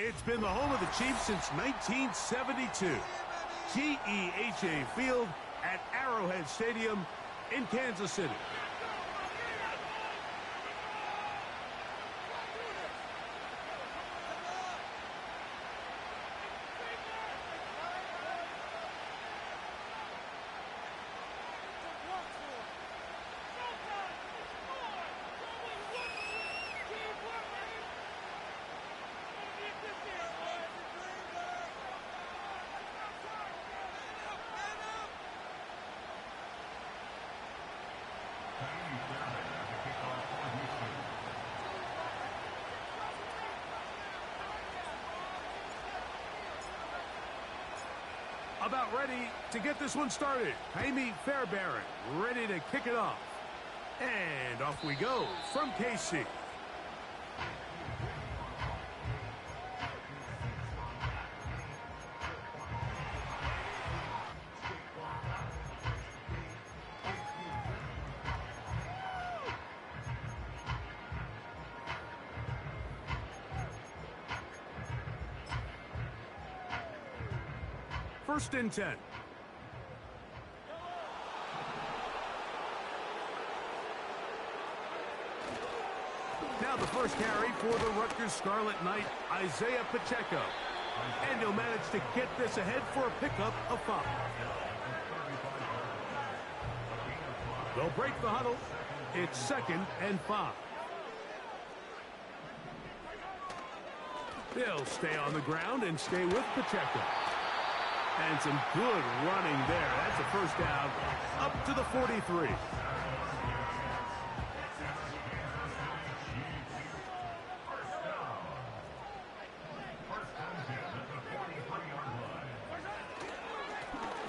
It's been the home of the Chiefs since 1972. GEHA Field at Arrowhead Stadium in Kansas City. About ready to get this one started. Jaime Fairbairn ready to kick it off. And off we go from KC. First and 10. Now the first carry for the Rutgers Scarlet Knight, Isaiah Pacheco. And he'll manage to get this ahead for a pickup of 5. They'll break the huddle. It's 2nd and 5. They'll stay on the ground and stay with Pacheco. And some good running there. That's a first down up to the 43.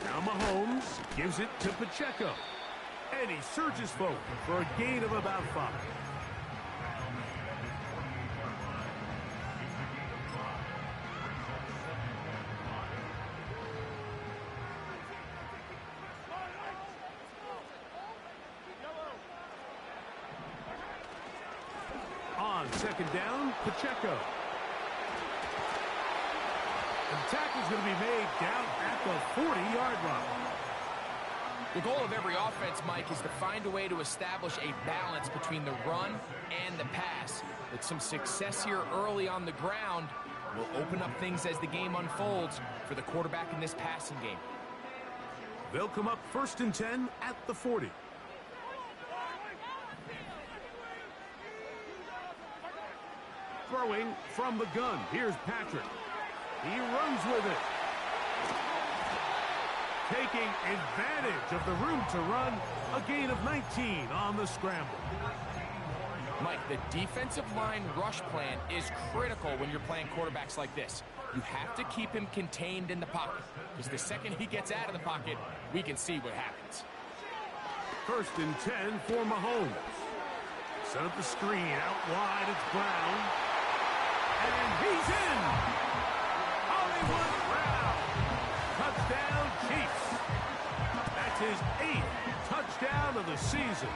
Now Mahomes gives it to Pacheco. And he surges forward for a gain of about 5. On 2nd down, Pacheco. The tackle's going to be made down at the 40-yard line. The goal of every offense, Mike, is to find a way to establish a balance between the run and the pass. With some success here early on the ground, will open up things as the game unfolds for the quarterback in this passing game. They'll come up 1st and 10 at the 40. Throwing from the gun. Here's Patrick. He runs with it. Taking advantage of the room to run. A gain of 19 on the scramble. Mike, the defensive line rush plan is critical when you're playing quarterbacks like this. You have to keep him contained in the pocket, because the second he gets out of the pocket, we can see what happens. 1st and 10 for Mahomes. Set up the screen. Out wide, it's Brown. And he's in! Hollywood Brown! Touchdown, Chiefs! That's his 8th touchdown of the season.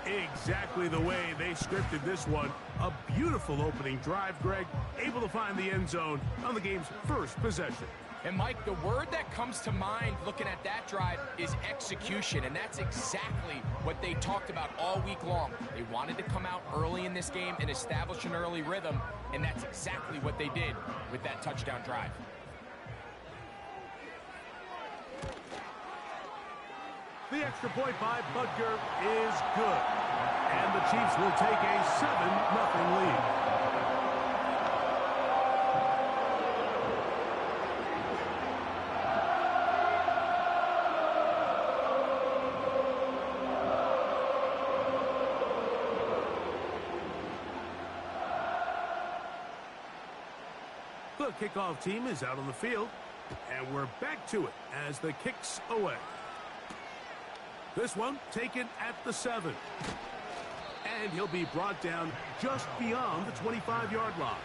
Exactly the way they scripted this one. A beautiful opening drive, Greg. Able to find the end zone on the game's first possession. And, Mike, the word that comes to mind looking at that drive is execution, and that's exactly what they talked about all week long. They wanted to come out early in this game and establish an early rhythm, and that's exactly what they did with that touchdown drive. The extra point by Butker is good, and the Chiefs will take a 7-0 lead. The kickoff team is out on the field, and we're back to it as the kick's away. This one taken at the 7. And he'll be brought down just beyond the 25-yard line.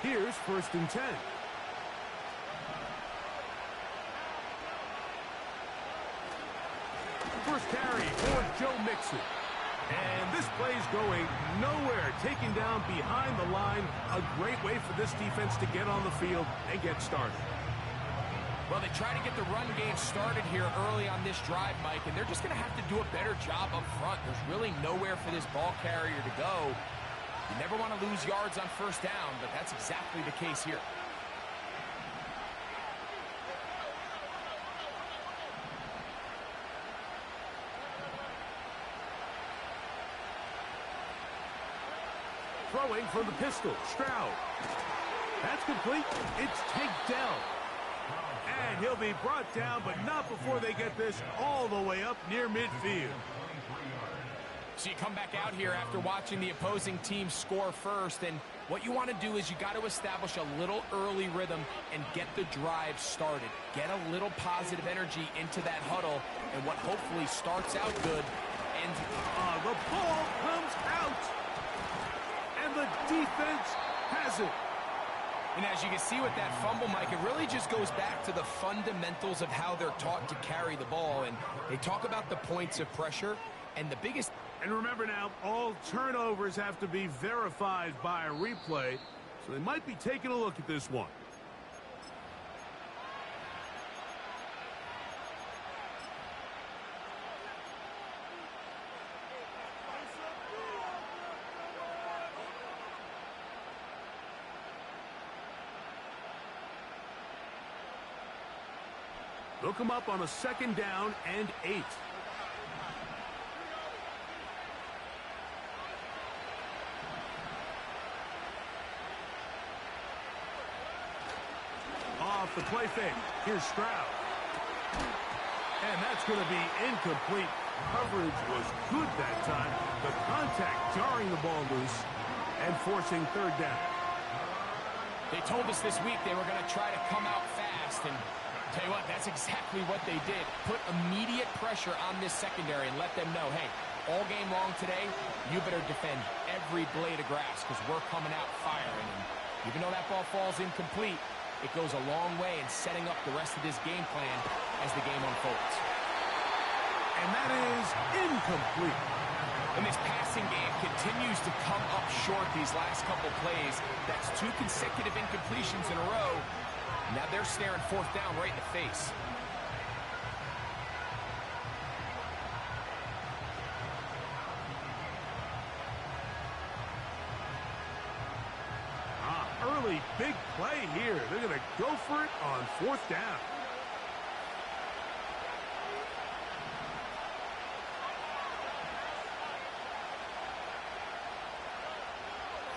Here's 1st and 10. First carry for Joe Mixon. And this play's going nowhere, taken down behind the line. A great way for this defense to get on the field and get started. Well, they try to get the run game started here early on this drive, Mike, and they're just going to have to do a better job up front. There's really nowhere for this ball carrier to go. You never want to lose yards on first down, but that's exactly the case here. Throwing from the pistol, Stroud. That's complete. It's taken down. And he'll be brought down, but not before they get this all the way up near midfield. So you come back out here after watching the opposing team score first, and what you want to do is you got to establish a little early rhythm and get the drive started. Get a little positive energy into that huddle, and what hopefully starts out good. And the ball comes out, and the defense has it. And as you can see with that fumble, Mike, it really just goes back to the fundamentals of how they're taught to carry the ball. And they talk about the points of pressure, and the biggest... And remember now, all turnovers have to be verified by a replay, so they might be taking a look at this one. They'll come up on a 2nd down and 8. Off the play fake. Here's Stroud. And that's going to be incomplete. Coverage was good that time. The contact jarring the ball loose and forcing 3rd down. They told us this week they were going to try to come out fast, and tell you what, that's exactly what they did. Put immediate pressure on this secondary and let them know, hey, all game long today, you better defend every blade of grass because we're coming out firing. And even though that ball falls incomplete, it goes a long way in setting up the rest of this game plan as the game unfolds. And that is incomplete. And this passing game continues to come up short these last couple plays. That's 2 consecutive incompletions in a row. Now they're staring 4th down right in the face. Early big play here. They're going to go for it on 4th down.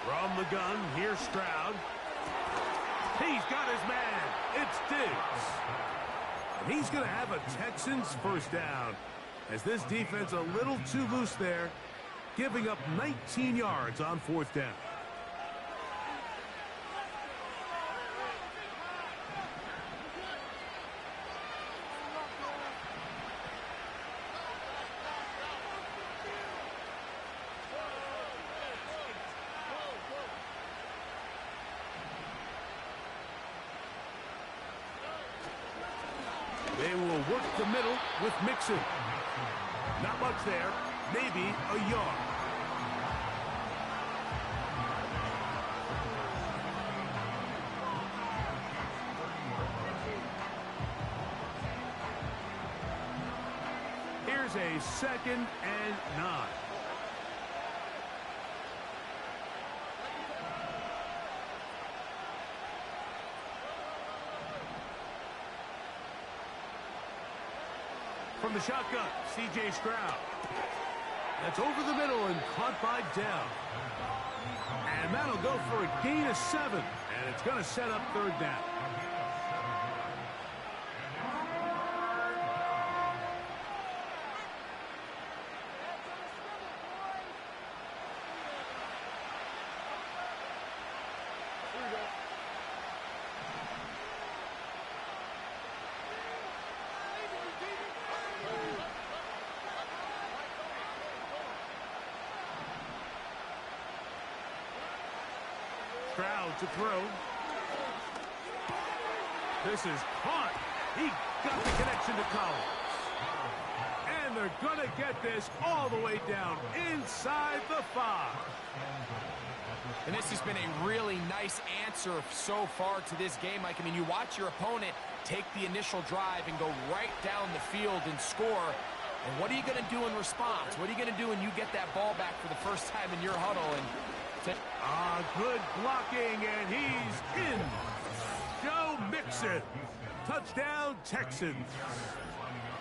From the gun, here's Stroud. He's got his man. It's deuce. And he's going to have a Texans 1st down as this defense a little too loose there, giving up 19 yards on 4th down. They will work the middle with Mixon. Not much there. Maybe a yard. Here's a 2nd and 9. From the shotgun, C.J. Stroud. That's over the middle and caught by Dell. And that'll go for a gain of 7. And it's going to set up 3rd down. Stroud to throw. This is caught. He got the connection to Collins. And they're gonna get this all the way down inside the 5. And this has been a really nice answer so far to this game, Mike. I mean, you watch your opponent take the initial drive and go right down the field and score. And what are you going to do in response? What are you going to do when you get that ball back for the first time in your huddle? And good blocking, and he's in. Joe Mixon. Touchdown, Texans.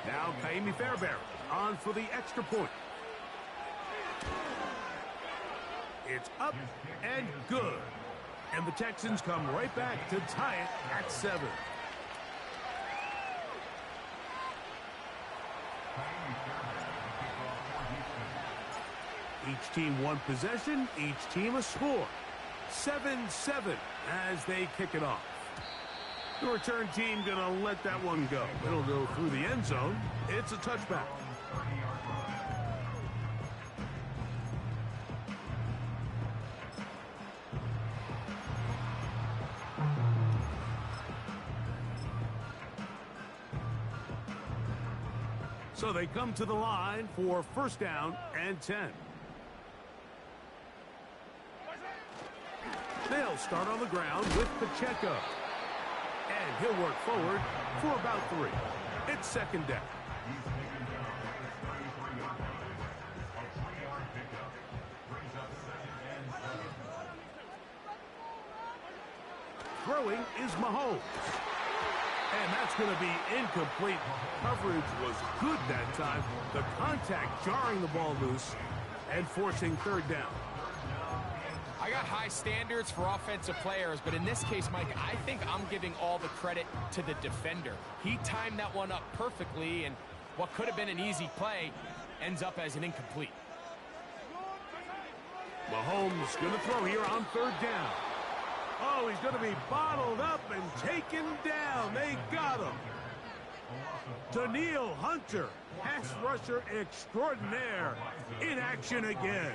Now Kaimi Fairbairn on for the extra point. It's up and good. And the Texans come right back to tie it at 7. Each team one possession, each team a score. 7-7 as they kick it off. The return team gonna let that one go. It'll go through the end zone. It's a touchback. So they come to the line for first down and 10. They'll start on the ground with Pacheco. And he'll work forward for about 3. It's second down. Throwing is Mahomes. And that's going to be incomplete. Coverage was good that time. The contact jarring the ball loose and forcing third down. I got high standards for offensive players, but in this case, Mike, I think I'm giving all the credit to the defender. He timed that one up perfectly, and what could have been an easy play ends up as an incomplete. Mahomes going to throw here on third down. Oh, he's going to be bottled up and taken down. They got him. Danielle Hunter, pass rusher extraordinaire, in action again.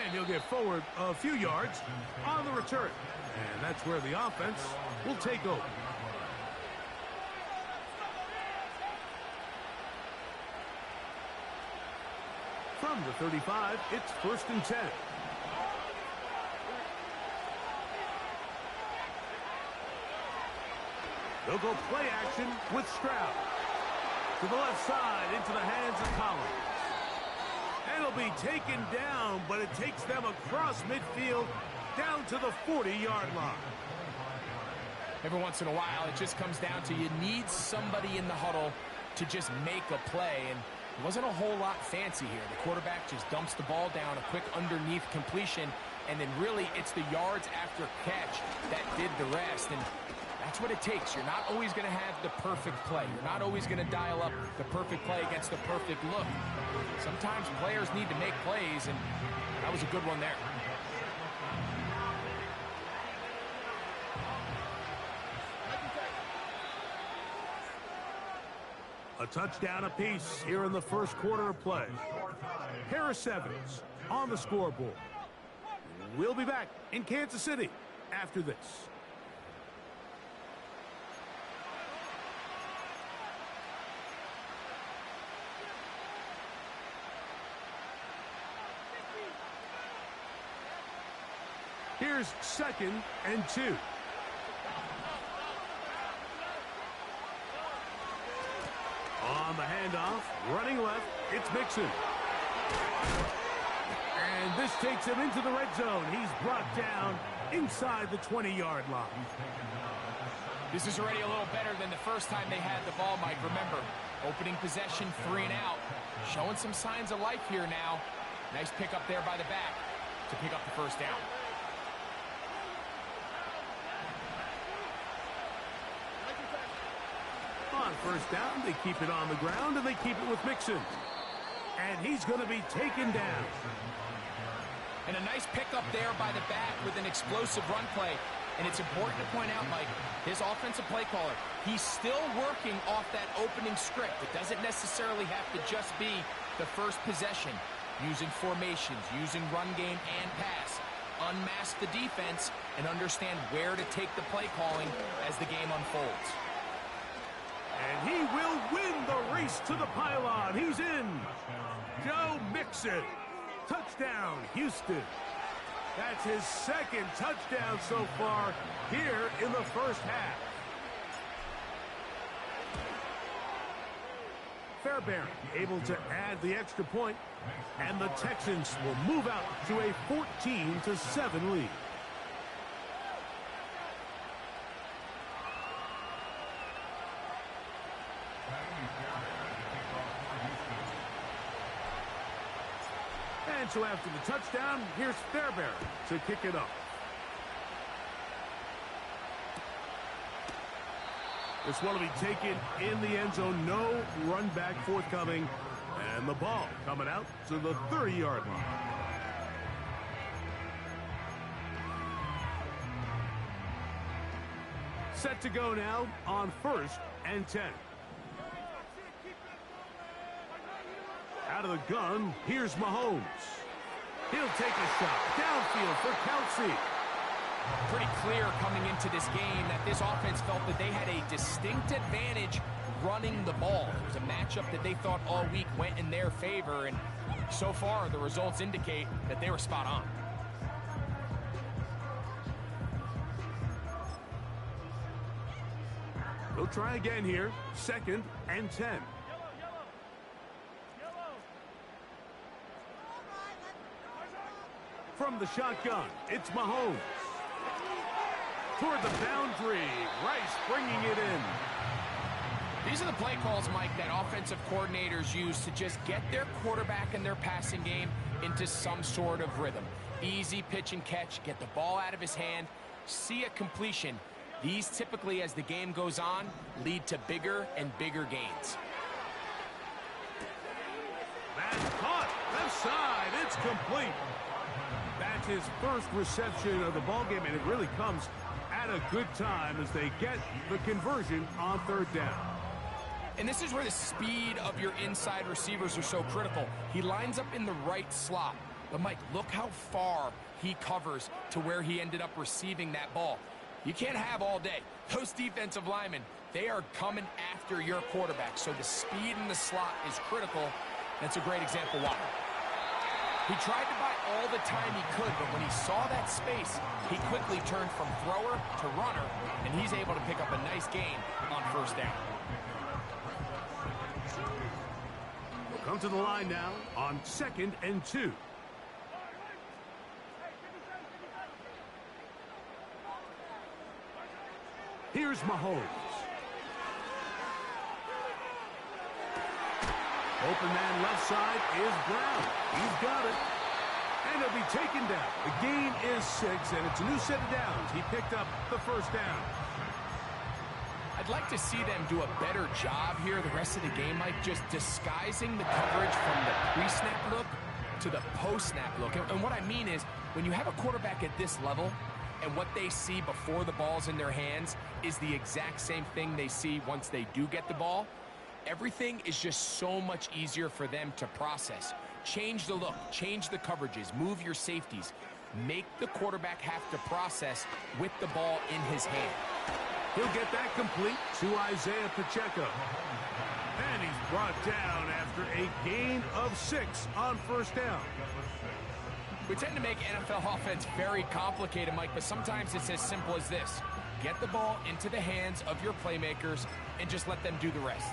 And he'll get forward a few yards on the return. And that's where the offense will take over. From the 35, it's first and 10. They'll go play action with Stroud. To the left side, into the hands of Collins. And it'll be taken down, but it takes them across midfield down to the 40-yard line. Every once in a while, it just comes down to you need somebody in the huddle to just make a play, and it wasn't a whole lot fancy here. The quarterback just dumps the ball down, a quick underneath completion, and then really it's the yards after catch that did the rest, and that's what it takes. You're not always going to have the perfect play. You're not always going to dial up the perfect play against the perfect look. Sometimes players need to make plays, and that was a good one there. A touchdown apiece here in the first quarter of play. Harris Evans on the scoreboard. We'll be back in Kansas City after this. Here's second and 2. On the handoff, running left, it's Mixon. And this takes him into the red zone. He's brought down inside the 20-yard line. This is already a little better than the first time they had the ball, Mike. Remember, opening possession, 3 and out. Showing some signs of life here now. Nice pickup there by the back to pick up the first down. On first down, they keep it on the ground, and they keep it with Mixon. And he's going to be taken down. And a nice pickup there by the back with an explosive run play. And it's important to point out, Mike, his offensive play caller, he's still working off that opening script. It doesn't necessarily have to just be the first possession. Using formations, using run game and pass. unmask the defense and understand where to take the play calling as the game unfolds. And he will win the race to the pylon. He's in. Joe Mixon. Touchdown, Houston. That's his second touchdown so far here in the first half. Fairbairn able to add the extra point, and the Texans will move out to a 14-7 lead. And so after the touchdown, here's Fairbairn to kick it up. This one will be taken in the end zone. No run back forthcoming. And the ball coming out to the 30-yard line. Set to go now on 1st and 10. Out of the gun, here's Mahomes. He'll take a shot downfield for Kelsey. Pretty clear coming into this game that this offense felt that they had a distinct advantage running the ball. It was a matchup that they thought all week went in their favor, and so far the results indicate that they were spot on. They'll try again here. 2nd and 10. From the shotgun, it's Mahomes. Toward the boundary, Rice bringing it in. These are the play calls, Mike, that offensive coordinators use to just get their quarterback and their passing game into some sort of rhythm. Easy pitch and catch, get the ball out of his hand, see a completion. These typically, as the game goes on, lead to bigger and bigger gains. That's caught. Left side. It's complete. That's his first reception of the ballgame, and it really comes at a good time as they get the conversion on 3rd down. And this is where the speed of your inside receivers are so critical. He lines up in the right slot. But, Mike, look how far he covers to where he ended up receiving that ball. You can't have all day. Those defensive linemen, they are coming after your quarterback. So the speed in the slot is critical. That's a great example why. He tried to buy all the time he could, but when he saw that space, he quickly turned from thrower to runner, and he's able to pick up a nice gain on 1st down. We'll come to the line now on 2nd and 2. Here's Mahomes. Open man left side is Brown. He's got it. And he'll be taken down. The gain is 6, and it's a new set of downs. He picked up the 1st down. I'd like to see them do a better job here the rest of the game, Mike, just disguising the coverage from the pre-snap look to the post-snap look. And what I mean is, when you have a quarterback at this level, and what they see before the ball's in their hands is the exact same thing they see once they do get the ball, everything is just so much easier for them to process. Change the look, change the coverages, move your safeties. Make the quarterback have to process with the ball in his hand. He'll get that complete to Isaiah Pacheco. And he's brought down after a gain of 6 on 1st down. We tend to make NFL offense very complicated, Mike, but sometimes it's as simple as this. Get the ball into the hands of your playmakers and just let them do the rest.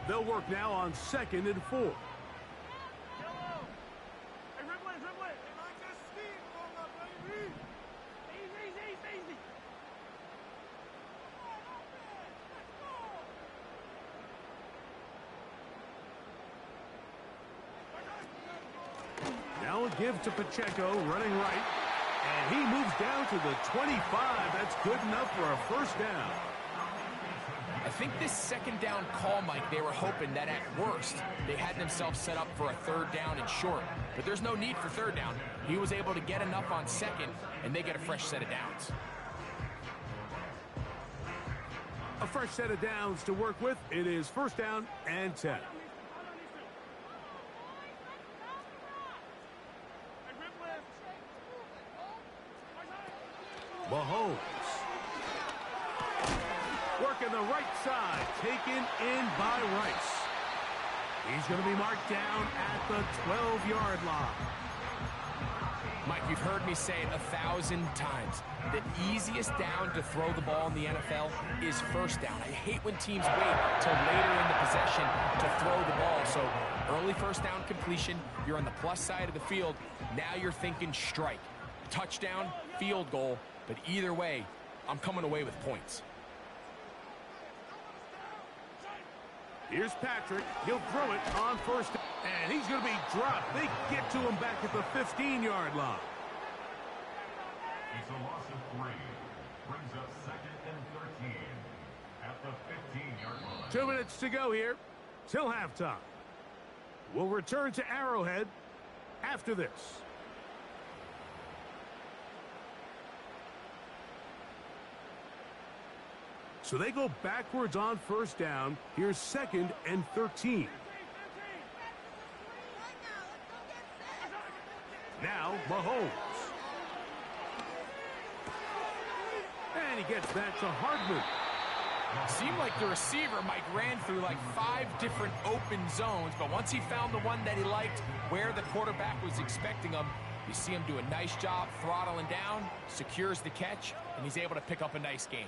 They'll work now on 2nd and 4. Now a give to Pacheco, running right. And he moves down to the 25. That's good enough for a 1st down. I think this 2nd down call, Mike, they were hoping that at worst they had themselves set up for a 3rd down and short. But there's no need for 3rd down. He was able to get enough on 2nd, and they get a fresh set of downs. A fresh set of downs to work with. It is 1st down and 10. Mahomes. Working the right side. Taken in by Rice. He's going to be marked down at the 12-yard line. Mike, you've heard me say it 1,000 times. The easiest down to throw the ball in the NFL is first down. I hate when teams wait till later in the possession to throw the ball. So early first down completion, you're on the plus side of the field. Now you're thinking strike. Touchdown, field goal. But either way, I'm coming away with points. Here's Patrick. He'll throw it on first down. And he's going to be dropped. They get to him back at the 15-yard line. It's a loss of 3. Brings up 2nd and 13 at the 15-yard line. 2 minutes to go here till halftime. We'll return to Arrowhead after this. So they go backwards on first down. Here's 2nd and 13. Now, Mahomes. And he gets that to Hardman. Seemed like the receiver, Mike, ran through like 5 different open zones, but once he found the one that he liked, where the quarterback was expecting him, you see him do a nice job throttling down, secures the catch, and he's able to pick up a nice gain.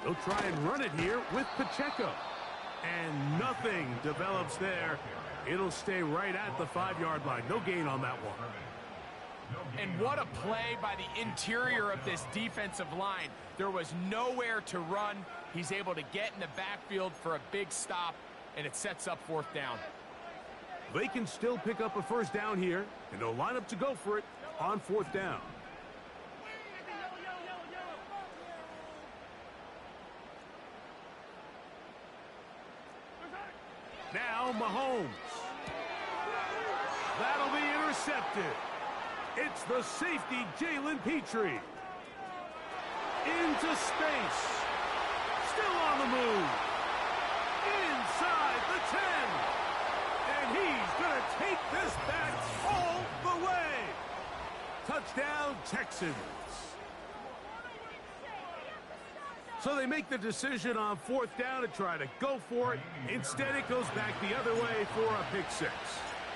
They'll try and run it here with Pacheco. And nothing develops there. It'll stay right at the 5-yard line. No gain on that one. And what a play by the interior of this defensive line. There was nowhere to run. He's able to get in the backfield for a big stop, and it sets up 4th down. They can still pick up a first down here, and they'll line up to go for it on 4th down. Now Mahomes. That'll be intercepted. It's the safety, Jalen Petrie. Into space. Still on the move. Inside the 10. And he's going to take this back all the way. Touchdown, Texans. So they make the decision on 4th down to try to go for it. Instead, it goes back the other way for a pick 6.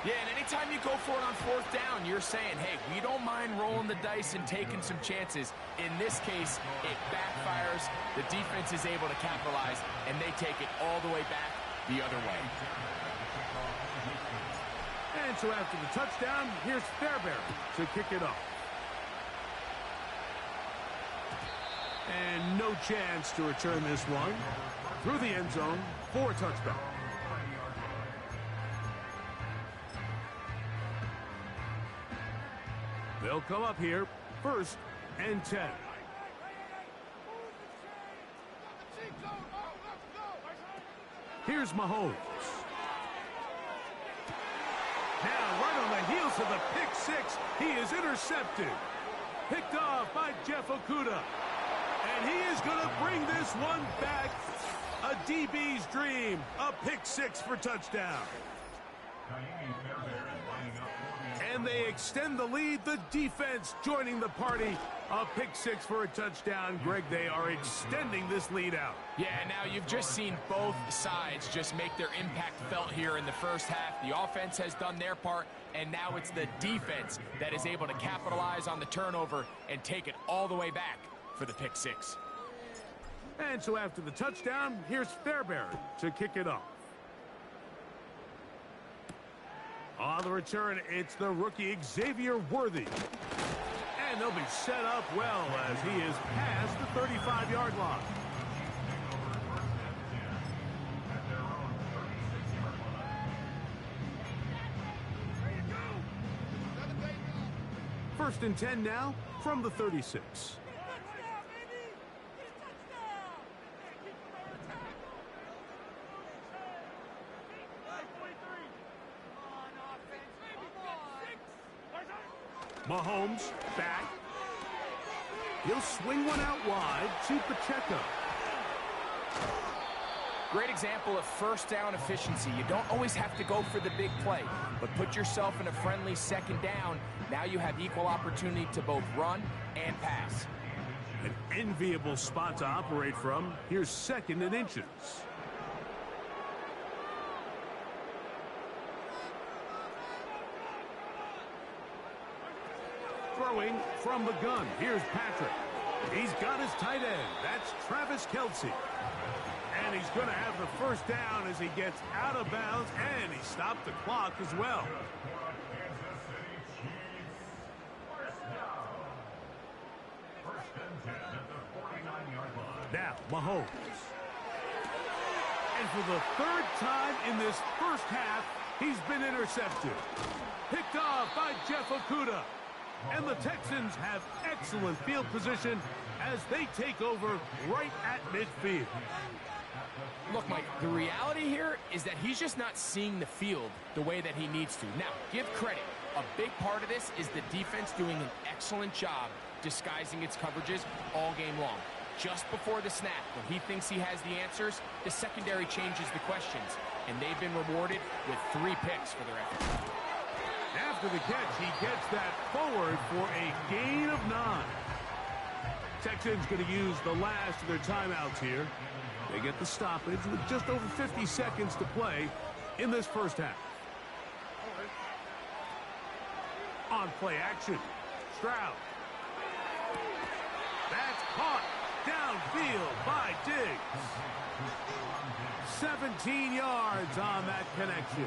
Yeah, and anytime you go for it on 4th down, you're saying, hey, we don't mind rolling the dice and taking some chances. In this case, it backfires. The defense is able to capitalize, and they take it all the way back the other way. And so after the touchdown, here's Fairbairn to kick it off. And no chance to return this one through the end zone for a touchback. They'll come up here, 1st and 10. Here's Mahomes. Now, right on the heels of the pick 6, he is intercepted. Picked off by Jeff Okudah. And he is going to bring this one back. A DB's dream. A pick 6 for touchdown. And they extend the lead. The defense joining the party. A pick 6 for a touchdown. Greg, they are extending this lead out. Yeah, now you've just seen both sides just make their impact felt here in the first half. The offense has done their part, and now it's the defense that is able to capitalize on the turnover and take it all the way back for the pick 6. And so after the touchdown, here's Fairbairn to kick it off. On the return, it's the rookie Xavier Worthy. And they'll be set up well as he is past the 35-yard line. First and 10 now from the 36. Mahomes back. He'll swing one out wide to Pacheco. Great example of first down efficiency. You don't always have to go for the big play, but put yourself in a friendly second down. Now you have equal opportunity to both run and pass. An enviable spot to operate from. Here's 2nd and inches. Throwing from the gun. Here's Patrick. He's got his tight end. That's Travis Kelce. And he's going to have the first down as he gets out of bounds, and he stopped the clock as well. Now, Mahomes. And for the 3rd time in this first half, he's been intercepted. Picked off by Jeff Okudah. And the Texans have excellent field position as they take over right at midfield. Look, Mike, the reality here is that he's just not seeing the field the way that he needs to. Now, give credit. A big part of this is the defense doing an excellent job disguising its coverages all game long. Just before the snap, when he thinks he has the answers, the secondary changes the questions, and they've been rewarded with 3 picks for their effort. After the catch, he gets that forward for a gain of 9. Texans going to use the last of their timeouts here. They get the stoppage with just over 50 seconds to play in this first half. On play action, Stroud. That's caught downfield by Diggs. 17 yards on that connection.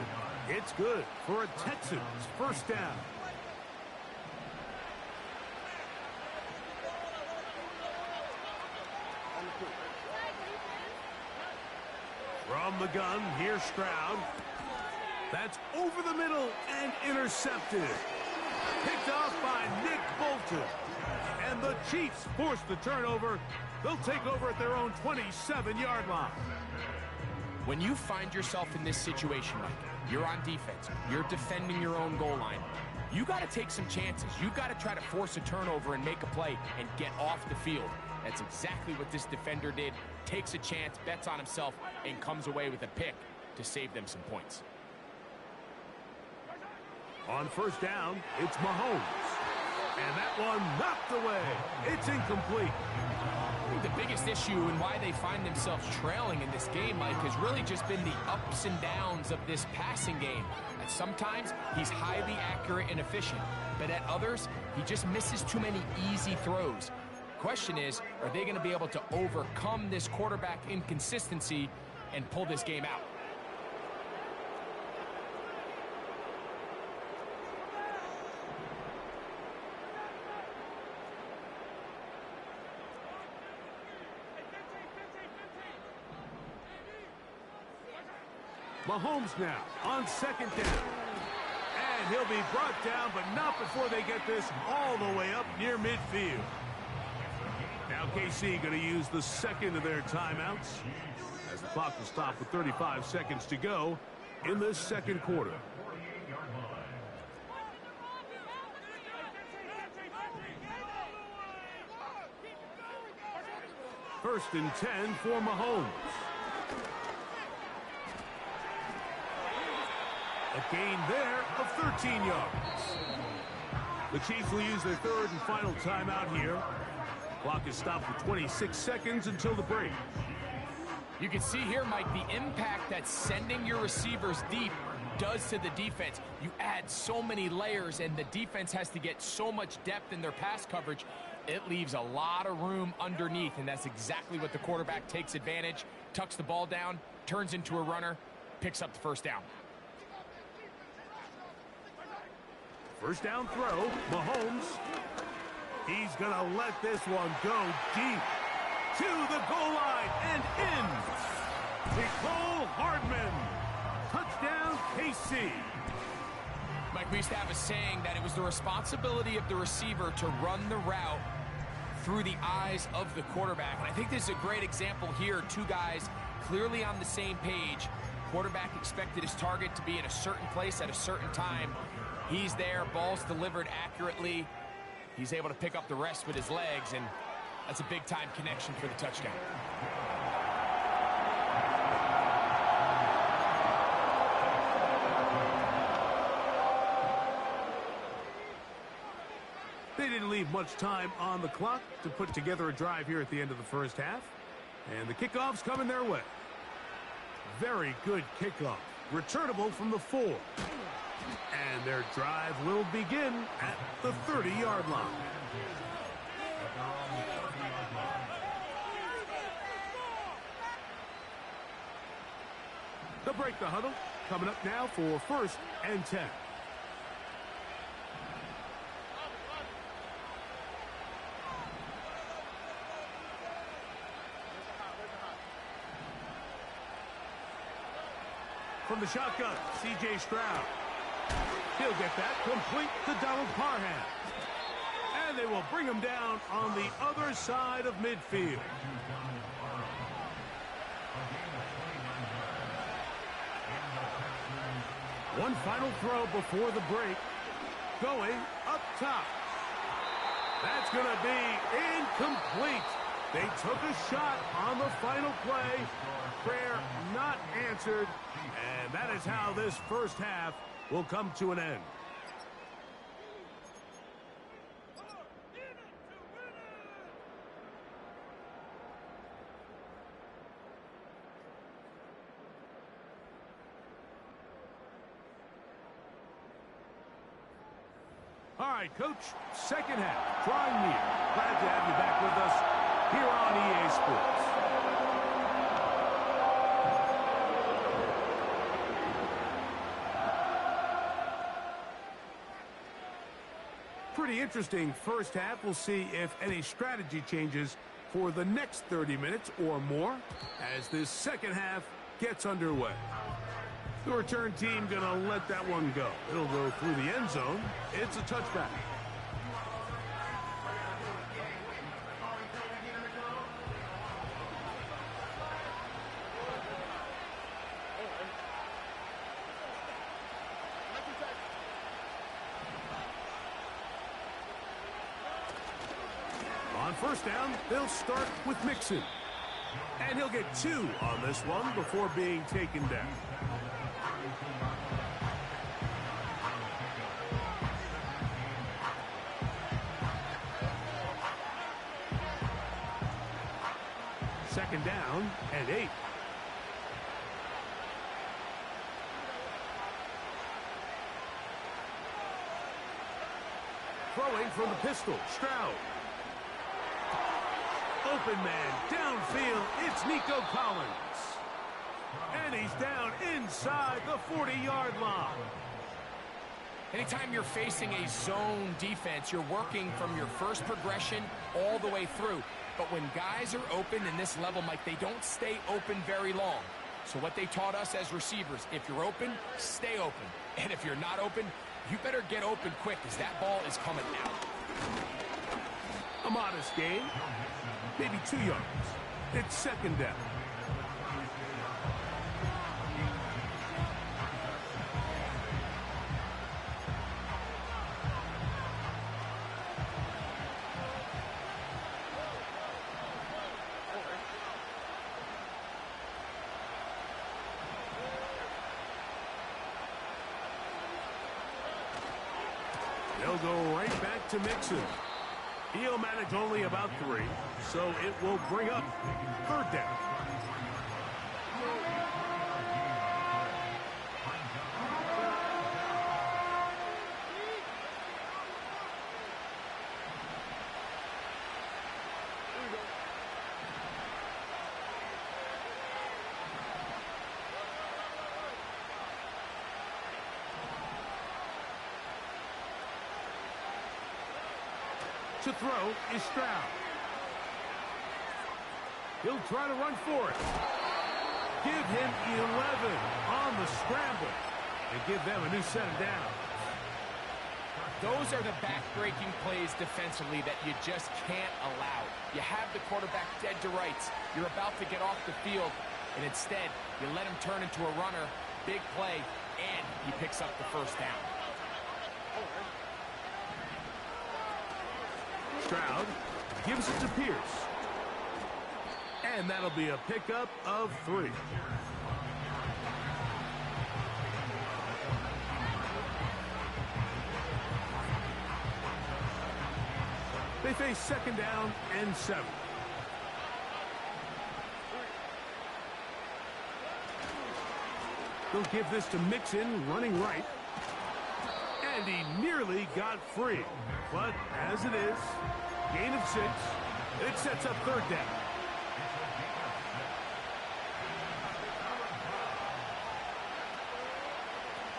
It's good for a Texans first down. From the gun, here's Stroud. That's over the middle and intercepted. Picked off by Nick Bolton. And the Chiefs force the turnover. They'll take over at their own 27-yard line. When you find yourself in this situation, Mike, you're on defense, you're defending your own goal line, you got to take some chances. You got to try to force a turnover and make a play and get off the field. That's exactly what this defender did. Takes a chance, bets on himself, and comes away with a pick to save them some points. On first down, it's Mahomes. And that one knocked away. It's incomplete. I think the biggest issue and why they find themselves trailing in this game, Mike, has really just been the ups and downs of this passing game. And sometimes he's highly accurate and efficient, but at others, he just misses too many easy throws. Question is, are they going to be able to overcome this quarterback inconsistency and pull this game out? Mahomes now on second down. And he'll be brought down, but not before they get this all the way up near midfield. Now KC going to use the second of their timeouts as the clock will stop with 35 seconds to go in this second quarter. First and 10 for Mahomes. A gain there of 13 yards. The Chiefs will use their third and final timeout here. Clock is stopped with 26 seconds until the break. You can see here, Mike, the impact that sending your receivers deep does to the defense. You add so many layers, and the defense has to get so much depth in their pass coverage. It leaves a lot of room underneath, and that's exactly what the quarterback takes advantage. Tucks the ball down, turns into a runner, picks up the first down. First down throw, Mahomes. He's going to let this one go deep to the goal line and in. Nicole Hardman. Touchdown, KC. Mike, we used to have a saying that it was the responsibility of the receiver to run the route through the eyes of the quarterback. And I think this is a great example here. Two guys clearly on the same page. Quarterback expected his target to be in a certain place at a certain time. He's there, ball's delivered accurately. He's able to pick up the rest with his legs, and that's a big-time connection for the touchdown. They didn't leave much time on the clock to put together a drive here at the end of the first half. And the kickoff's coming their way. Very good kickoff. Returnable from the 4. And their drive will begin at the 30-yard line. They'll break the huddle. Coming up now for 1st and 10. From the shotgun, C.J. Stroud. He'll get that complete to Donald Parham. And they will bring him down on the other side of midfield. One final throw before the break. Going up top. That's going to be incomplete. They took a shot on the final play. Prayer not answered. And that is how this first half will come to an end. All right, Coach, second half, drawing near. Glad to have you back with us here on EA Sports. Pretty interesting first half. We'll see if any strategy changes for the next 30 minutes or more as this second half gets underway. The return team going to let that one go. It'll go through the end zone. It's a touchback. On first down, they'll start with Mixon. And he'll get 2 on this one before being taken down. Second down and 8. Throwing from the pistol, Stroud. Open man, downfield, it's Nico Collins. And he's down inside the 40-yard line. Anytime you're facing a zone defense, you're working from your first progression all the way through. But when guys are open in this level, Mike, they don't stay open very long. So what they taught us as receivers, if you're open, stay open. And if you're not open, you better get open quick because that ball is coming out. A modest gain, maybe 2 yards. It's second down. They'll go right back to Mixon. He'll manage only about 3, so it will bring up third down. To throw is Stroud. He'll try to run for it. Give him 11 on the scramble and give them a new set of downs. Those are the back-breaking plays defensively that you just can't allow. You have the quarterback dead to rights. You're about to get off the field, and instead, you let him turn into a runner, big play, and he picks up the first down. Stroud gives it to Pierce. And that'll be a pickup of 3. They face second down and 7. They'll give this to Mixon, running right. And he nearly got free. But as it is, gain of 6. It sets up third down.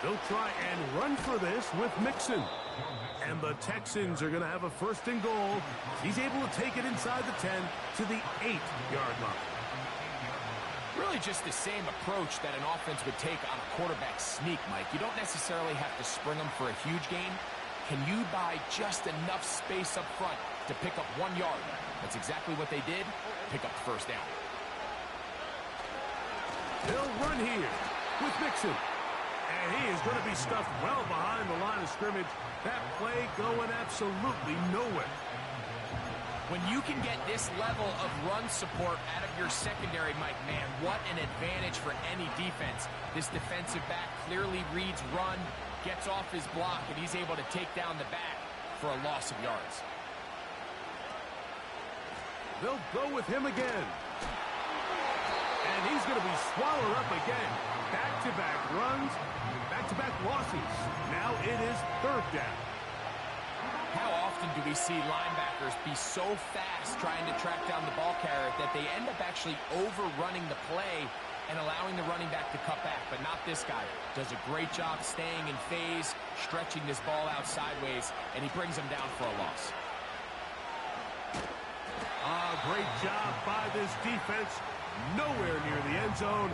They'll try and run for this with Mixon. And the Texans are going to have a first and goal. He's able to take it inside the 10 to the 8-yard line. Really just the same approach that an offense would take on a quarterback sneak, Mike. You don't necessarily have to spring them for a huge gain. Can you buy just enough space up front to pick up 1 yard? That's exactly what they did. Pick up the first down. They'll run here with Mixon. And he is going to be stuffed well behind the line of scrimmage. That play going absolutely nowhere. When you can get this level of run support out of your secondary, Mike, man, what an advantage for any defense. This defensive back clearly reads run, gets off his block, and he's able to take down the back for a loss of yards. They'll go with him again. And he's going to be swallowed up again. Back-to-back runs, back-to-back losses. Now it is third down. How often do we see linebackers be so fast trying to track down the ball carrier that they end up actually overrunning the play and allowing the running back to cut back? But not this guy. Does a great job staying in phase, stretching this ball out sideways, and he brings him down for a loss. Great job by this defense. Nowhere near the end zone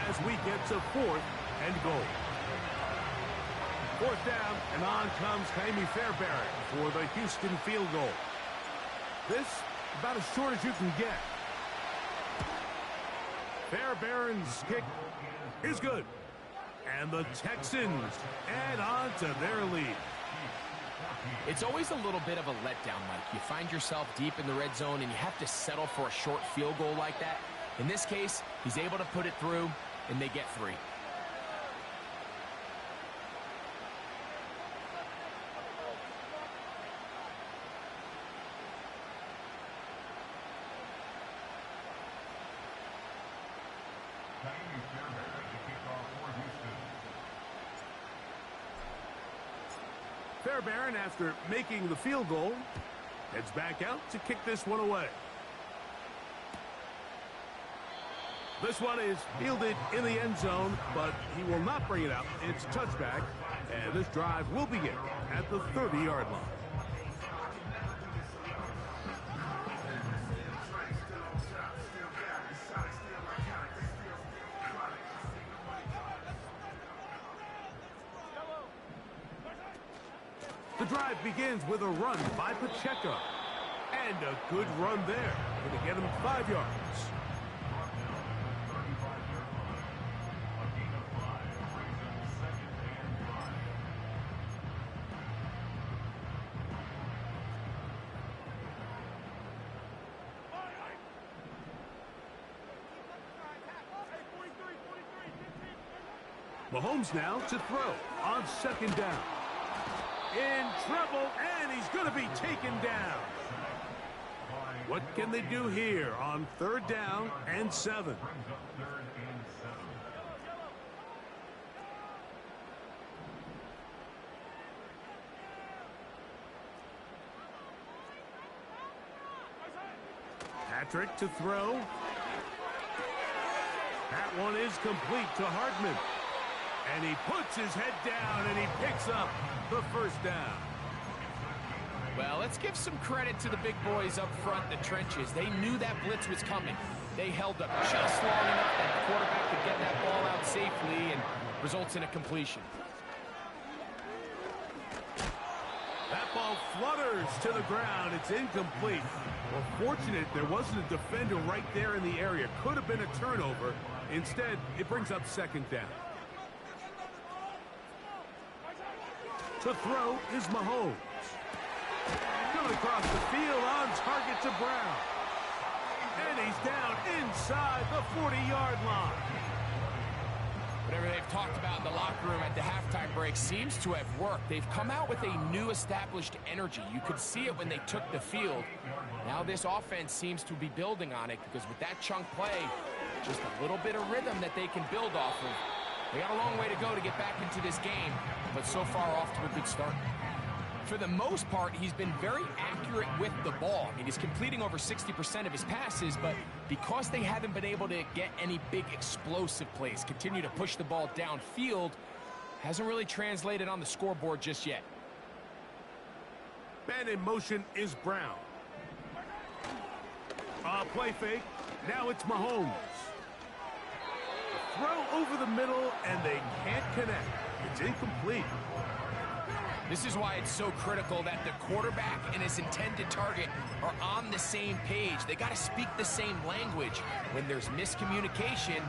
as we get to fourth and goal. Fourth down, and on comes Jaime Fairbairn for the Houston field goal. This, about as short as you can get. Fairbairn's kick is good. And the Texans add on to their lead. It's always a little bit of a letdown, Mike. You find yourself deep in the red zone, and you have to settle for a short field goal like that. In this case, he's able to put it through, and they get 3. Fairbairn, after making the field goal, heads back out to kick this one away. This one is fielded in the end zone, but he will not bring it out. It's touchback, and this drive will begin at the 30-yard line. The drive begins with a run by Pacheco. And a good run there. Going to get him 5 yards. Mahomes now to throw on second down. In trouble, and he's going to be taken down. What can they do here on third down and 7? Patrick to throw. That one is complete to Hartman. And he puts his head down, and he picks up the first down. Well, let's give some credit to the big boys up front, the trenches. They knew that blitz was coming. They held up just long enough that the quarterback could get that ball out safely and results in a completion. That ball flutters to the ground. It's incomplete. Well, fortunate there wasn't a defender right there in the area. Could have been a turnover. Instead, it brings up second down. To throw is Mahomes. Coming across the field on target to Brown. And he's down inside the 40-yard line. Whatever they've talked about in the locker room at the halftime break seems to have worked. They've come out with a new established energy. You could see it when they took the field. Now this offense seems to be building on it because with that chunk play, just a little bit of rhythm that they can build off of. They got a long way to go to get back into this game, but so far off to a good start. For the most part, he's been very accurate with the ball. I mean, he's completing over 60% of his passes, but because they haven't been able to get any big explosive plays, continue to push the ball downfield, hasn't really translated on the scoreboard just yet. Man in motion is Brown. Play fake. Now it's Mahomes. Throw over the middle, and they can't connect. It's incomplete. This is why it's so critical that the quarterback and his intended target are on the same page. They got to speak the same language. When there's miscommunication,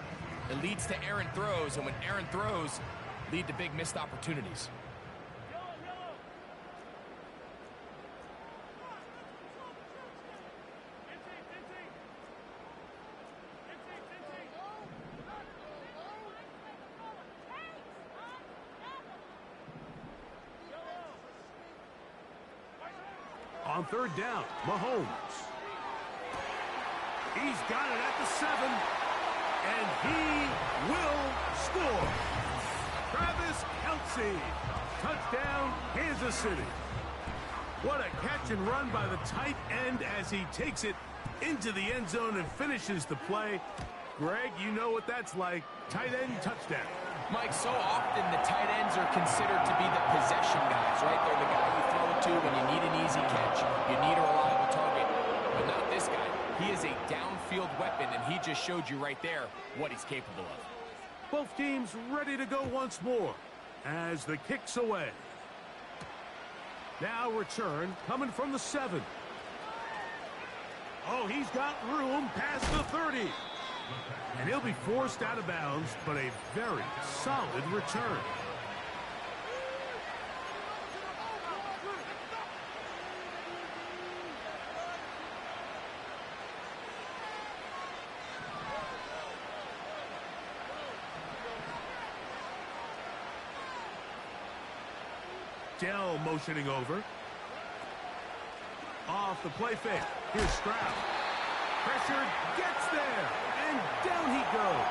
it leads to errant throws, and when errant throws lead to big missed opportunities. On third down, Mahomes. He's got it at the 7, and he will score. Travis Kelce. Touchdown, Kansas City. What a catch and run by the tight end as he takes it into the end zone and finishes the play. Greg, you know what that's like. Tight end touchdown. Mike, so often the tight ends are considered to be the possession guys, right? They're the guy you throw it to when you need an easy catch, you need a reliable target. But not this guy. He is a downfield weapon, and he just showed you right there what he's capable of. Both teams ready to go once more as the kick's away. Now return coming from the 7. Oh, he's got room past the 30. And he'll be forced out of bounds, but a very solid return. Dell motioning over. Off the play fake. Here's Stroud. Pressured, gets there, and down he goes.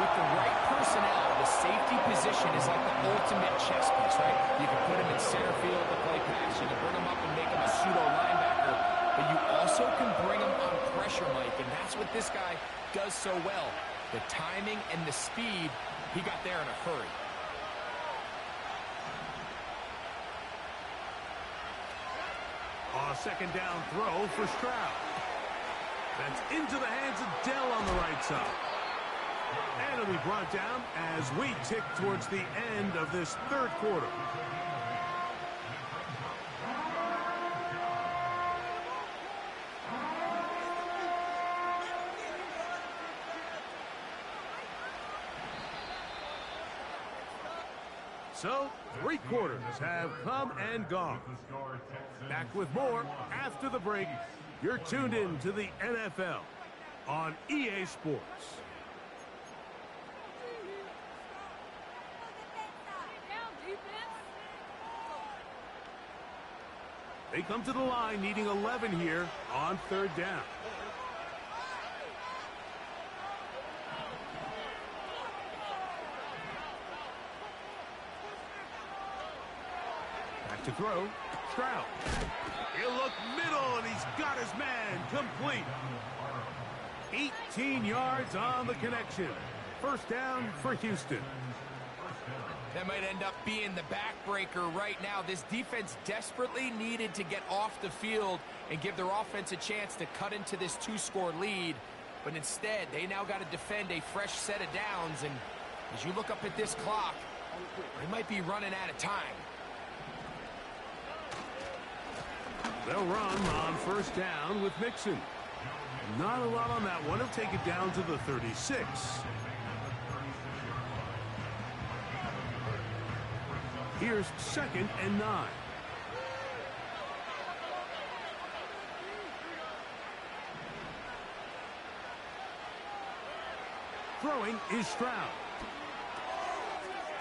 With the right personnel, the safety position is like the ultimate chess piece, right? You can put him in center field to play pass. You can bring him up and make him a pseudo linebacker. But you also can bring him on pressure, Mike, and that's what this guy does so well. The timing and the speed, he got there in a hurry. A second down throw for Stroud. That's into the hands of Dell on the right side. And it'll be brought down as we tick towards the end of this third quarter. So, 3 quarters have come and gone. Back with more after the break. You're tuned in to the NFL on EA Sports. They come to the line needing 11 here on third down. To throw, Stroud. He'll look middle, and he's got his man complete. 18 yards on the connection. First down for Houston. That might end up being the backbreaker right now. This defense desperately needed to get off the field and give their offense a chance to cut into this 2-score lead. But instead, they now got to defend a fresh set of downs. And as you look up at this clock, they might be running out of time. They'll run on first down with Mixon. Not a lot on that one. He'll take it down to the 36. Here's 2nd and 9. Throwing is Stroud.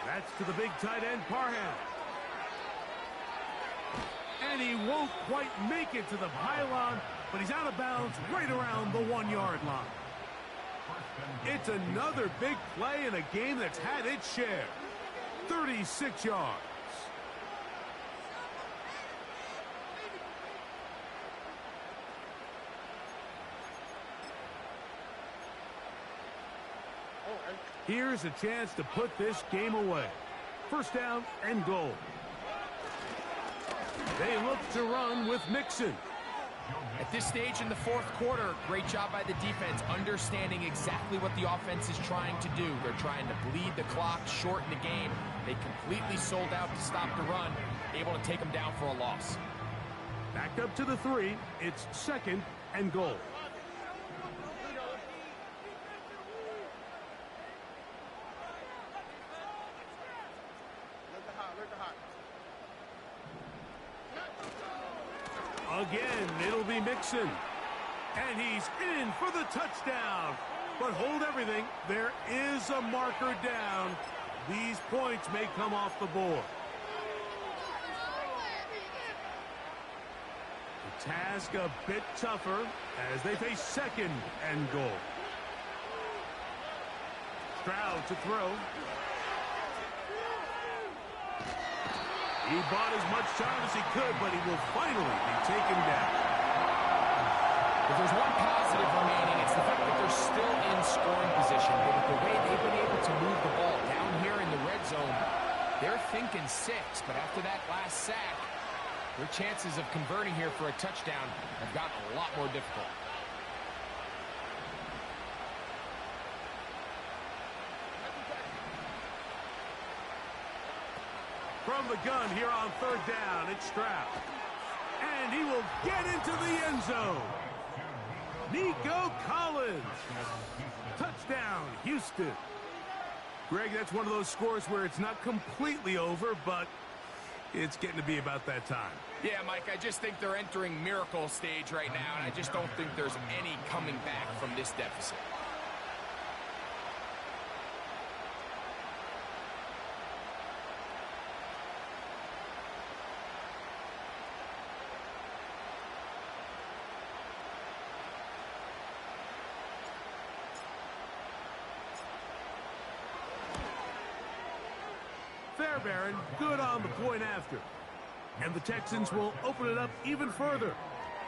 That's to the big tight end, Parham. And he won't quite make it to the pylon, but he's out of bounds right around the 1-yard line. It's another big play in a game that's had its share. 36 yards. Here's a chance to put this game away. First down and goal. They look to run with Mixon. At this stage in the fourth quarter, great job by the defense understanding exactly what the offense is trying to do. They're trying to bleed the clock, shorten the game. They completely sold out to stop the run, able to take them down for a loss. Back up to the 3. It's second and goal. Again, it'll be Mixon. And he's in for the touchdown. But hold everything. There is a marker down. These points may come off the board. The task a bit tougher as they face second and goal. Stroud to throw. He bought as much time as he could, but he will finally be taken down. If there's one positive remaining, it's the fact that they're still in scoring position. But with the way they've been able to move the ball down here in the red zone, they're thinking 6. But after that last sack, their chances of converting here for a touchdown have gotten a lot more difficult. From the gun here on third down, it's Stroud. And he will get into the end zone. Nico Collins. Touchdown, Houston. Greg, that's one of those scores where it's not completely over, but it's getting to be about that time. Yeah, Mike, I just think they're entering miracle stage right now, and I just don't think there's any coming back from this deficit. Fairbairn, good on the point after. And the Texans will open it up even further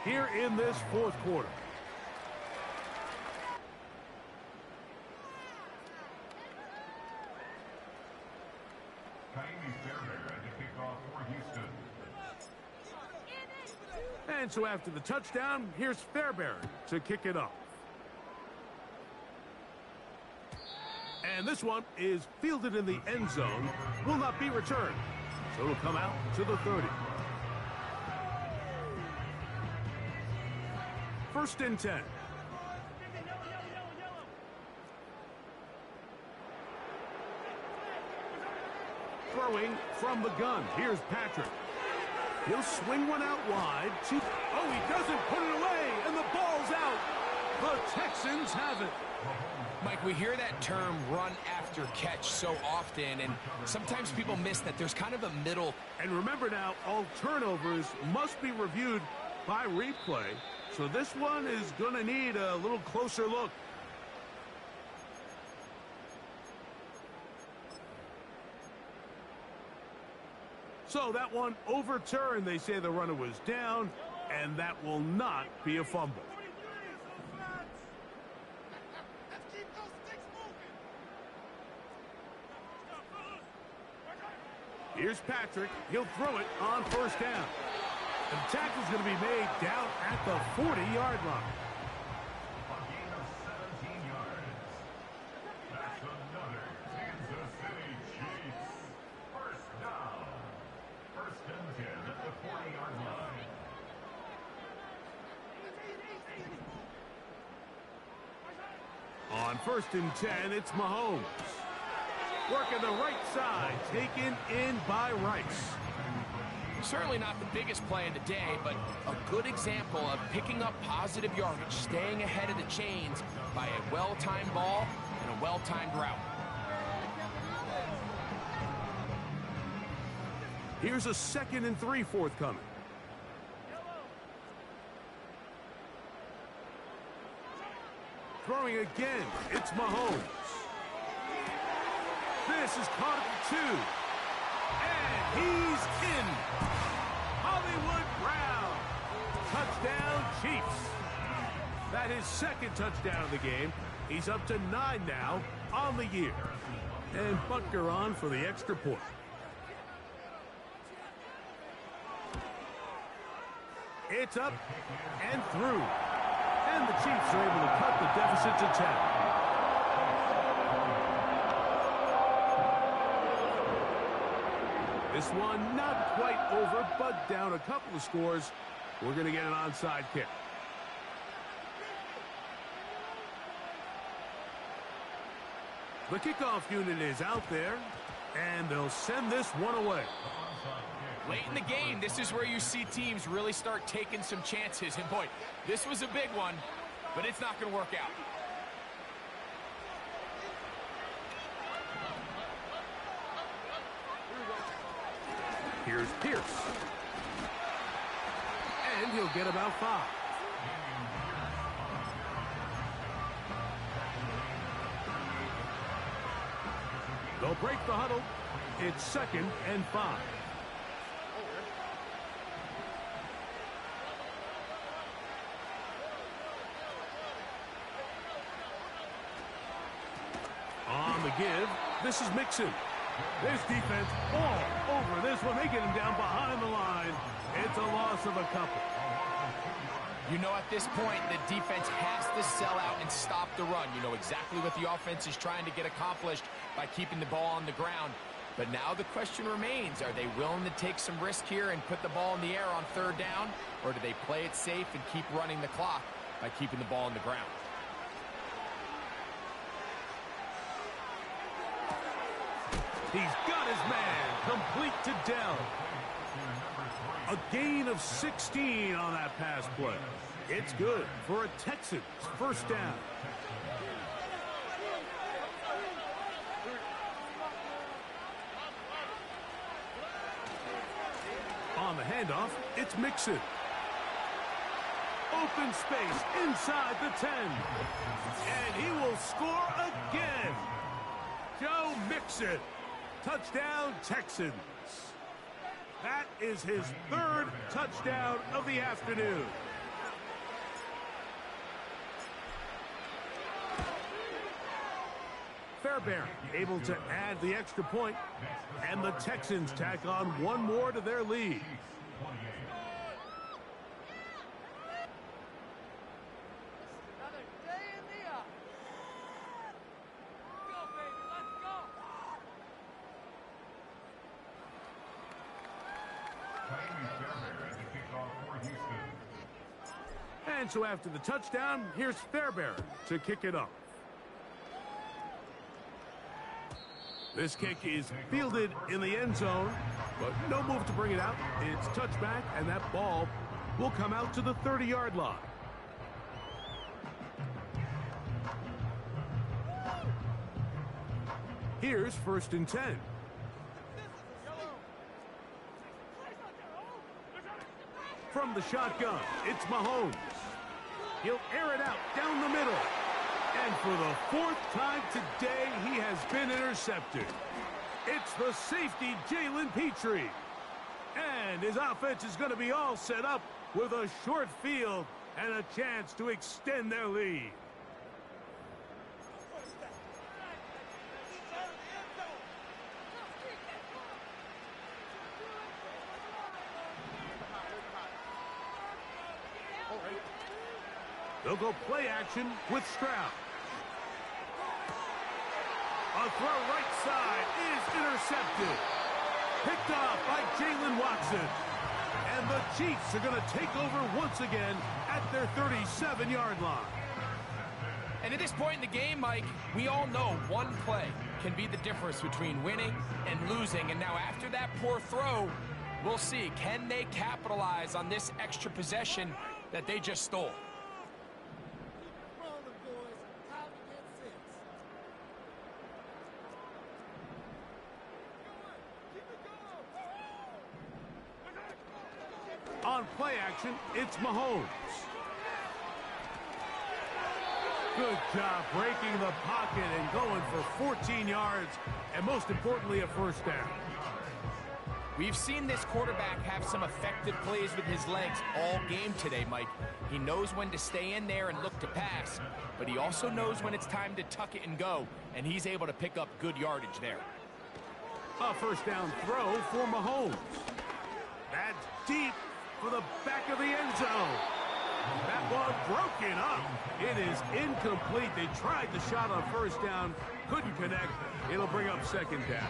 here in this fourth quarter. And so after the touchdown, here's Fairbairn to kick it off. And this one is fielded in the end zone, will not be returned. So it'll come out to the 30. First and 10. Throwing from the gun. Here's Patrick. He'll swing one out wide. Oh, he doesn't put it away, and the ball's out. The Texans have it. Mike, we hear that term run after catch so often, and sometimes people miss that there's kind of a middle. And remember now, all turnovers must be reviewed by replay, so this one is going to need a little closer look. So that one overturned. They say the runner was down, and that will not be a fumble. Here's Patrick. He'll throw it on first down. The tackle's going to be made down at the 40-yard line. A gain of 17 yards. That's another Kansas City Chiefs. First down. First and 10 at the 40-yard line. On first and 10, it's Mahomes. Working the right side, taken in by Rice. Certainly not the biggest play of the day, but a good example of picking up positive yardage, staying ahead of the chains by a well-timed ball and a well-timed route. Here's a 2nd and 3 forthcoming. Throwing again, it's Mahomes. This is caught at the 2. And he's in. Hollywood Brown. Touchdown, Chiefs. That is 2nd touchdown of the game. He's up to 9 now on the year. And Butker on for the extra point. It's up and through. And the Chiefs are able to cut the deficit to 10. This one not quite over, but down a couple of scores. We're going to get an onside kick. The kickoff unit is out there, and they'll send this one away. Late in the game, this is where you see teams really start taking some chances. And boy, this was a big one, but it's not going to work out. Here's Pierce. And he'll get about 5. They'll break the huddle. It's 2nd and 5. On the give, this is Mixon. This defense all over this one. They get him down behind the line. It's a loss of a couple. You know, at this point, the defense has to sell out and stop the run. You know exactly what the offense is trying to get accomplished by keeping the ball on the ground. But now the question remains, are they willing to take some risk here and put the ball in the air on 3rd down? Or do they play it safe and keep running the clock by keeping the ball on the ground? He's got his man, complete to Dell. A gain of 16 on that pass play. It's good for a Texans 1st down. On the handoff, it's Mixon. Open space inside the 10. And he will score again. Joe Mixon. Touchdown, Texans. That is his 3rd touchdown of the afternoon. Fairbairn able to add the extra point, and the Texans tack on one more to their lead. And so after the touchdown, here's Fairbairn to kick it off. This kick is fielded in the end zone, but no move to bring it out. It's touchback, and that ball will come out to the 30-yard line. Here's 1st and 10. From the shotgun, it's Mahomes. He'll air it out down the middle. And for the 4th time today, he has been intercepted. It's the safety, Jalen Petrie. And his offense is going to be all set up with a short field and a chance to extend their lead. They'll go play action with Stroud. A throw right side is intercepted. Picked off by Jalen Watson. And the Chiefs are going to take over once again at their 37-yard line. And at this point in the game, Mike, we all know one play can be the difference between winning and losing. And now after that poor throw, we'll see, can they capitalize on this extra possession that they just stole? On play action, it's Mahomes. Good job breaking the pocket and going for 14 yards, and most importantly, a first down. We've seen this quarterback have some effective plays with his legs all game today, Mike. He knows when to stay in there and look to pass, but he also knows when it's time to tuck it and go, and he's able to pick up good yardage there. A first down throw for Mahomes. That's deep for the back of the end zone. That ball broken up. It is incomplete. They tried the shot on first down, couldn't connect. It'll bring up second down.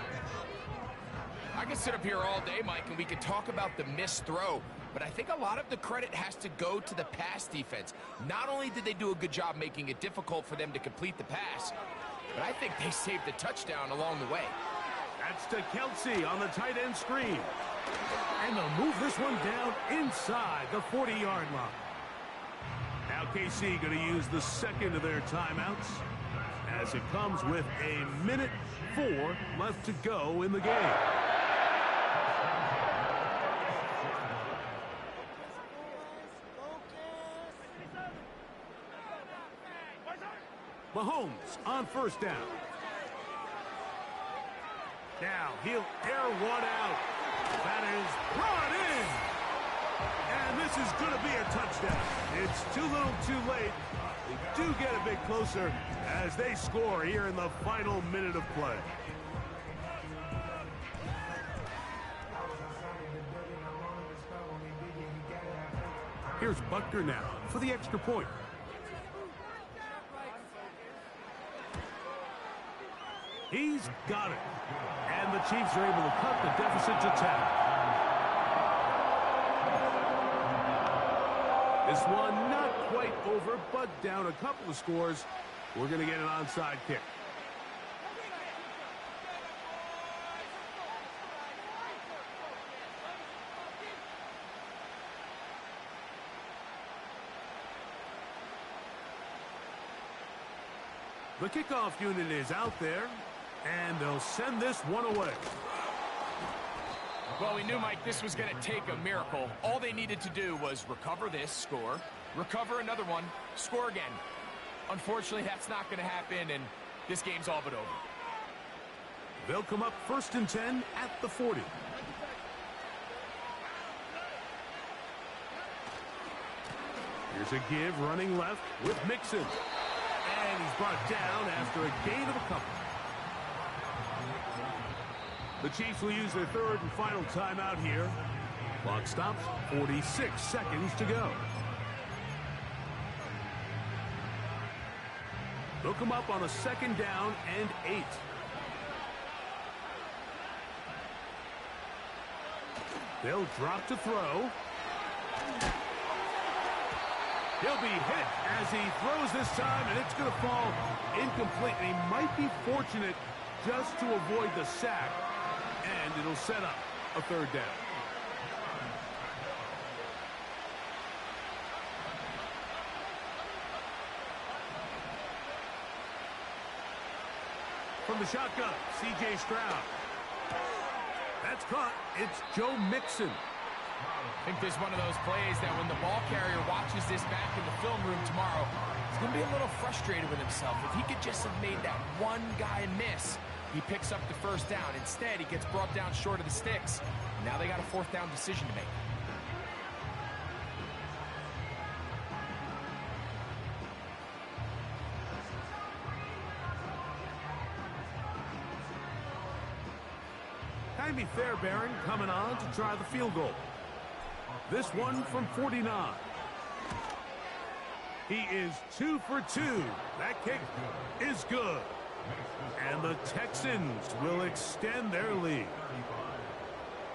I could sit up here all day, Mike, and we could talk about the missed throw, but I think a lot of the credit has to go to the pass defense. Not only did they do a good job making it difficult for them to complete the pass, but I think they saved the touchdown along the way. That's to Kelsey on the tight end screen. And they'll move this one down inside the 40-yard line. Now KC going to use the second of their timeouts as it comes with a minute 4 left to go in the game. Mahomes on first down. Now he'll air one out. That is brought in. And this is going to be a touchdown. It's too little too late. They do get a bit closer as they score here in the final minute of play. Here's Buckner now for the extra point. He's got it. And the Chiefs are able to cut the deficit to 10. This one not quite over, but down a couple of scores. We're going to get an onside kick. The kickoff unit is out there, and they'll send this one away. Well, we knew, Mike, this was going to take a miracle. All they needed to do was recover this, score, recover another one, score again. Unfortunately, that's not going to happen, and this game's all but over. They'll come up 1st and 10 at the 40. Here's a give running left with Mixon. And he's brought down after a gain of a couple. The Chiefs will use their third and final timeout here. Clock stops, 46 seconds to go. They'll come up on a 2nd down and 8. They'll drop to throw. He'll be hit as he throws this time, and it's going to fall incomplete. And he might be fortunate just to avoid the sack, and it'll set up a 3rd down. From the shotgun, C.J. Stroud. That's caught. It's Joe Mixon. I think there's one of those plays that when the ball carrier watches this back in the film room tomorrow, he's going to be a little frustrated with himself. If he could just have made that one guy miss, he picks up the 1st down. Instead, he gets brought down short of the sticks. Now they got a 4th down decision to make. Jaime Fairbairn coming on to try the field goal. This one from 49. He is 2 for 2. That kick is good. And the Texans will extend their lead.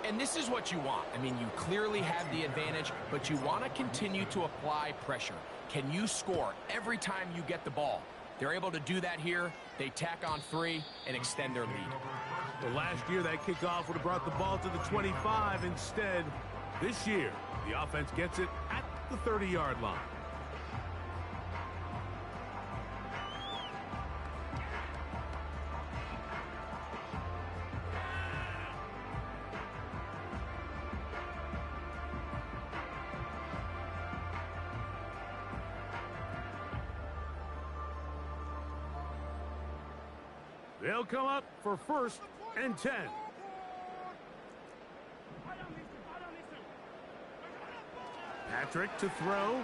And this is what you want. I mean, you clearly have the advantage, but you want to continue to apply pressure. Can you score every time you get the ball? They're able to do that here. They tack on 3 and extend their lead. Well, last year, that kickoff would have brought the ball to the 25. Instead, this year, the offense gets it at the 30-yard line. They'll come up for 1st and 10. Patrick to throw.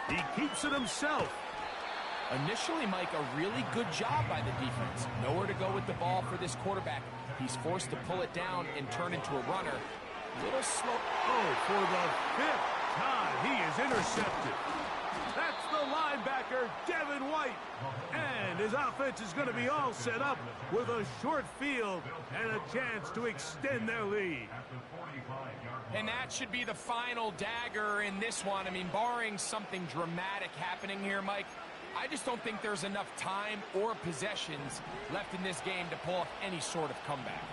He keeps it himself. Initially, Mike, a really good job by the defense. Nowhere to go with the ball for this quarterback. He's forced to pull it down and turn into a runner. Little slow. Oh, for the 5th time, he is intercepted. That's the linebacker, Devin White. And his offense is going to be all set up with a short field and a chance to extend their lead. And that should be the final dagger in this one. I mean, barring something dramatic happening here, Mike, I just don't think there's enough time or possessions left in this game to pull off any sort of comeback.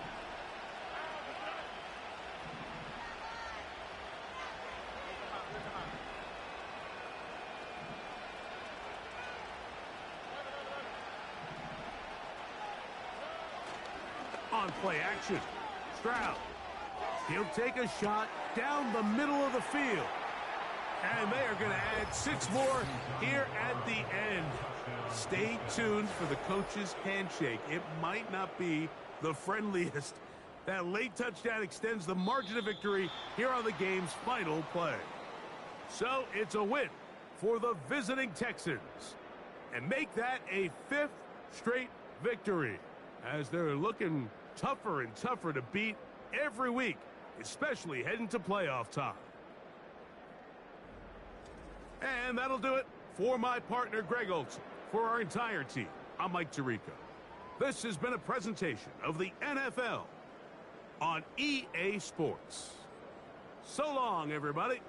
On play action, Stroud. He'll take a shot down the middle of the field. And they are going to add 6 more here at the end. Stay tuned for the coach's handshake. It might not be the friendliest. That late touchdown extends the margin of victory here on the game's final play. So it's a win for the visiting Texans. And make that a 5th straight victory, as they're looking tougher and tougher to beat every week, especially heading to playoff time. And that'll do it for my partner, Greg Olson. For our entire team, I'm Mike Tirico. This has been a presentation of the NFL on EA Sports. So long, everybody.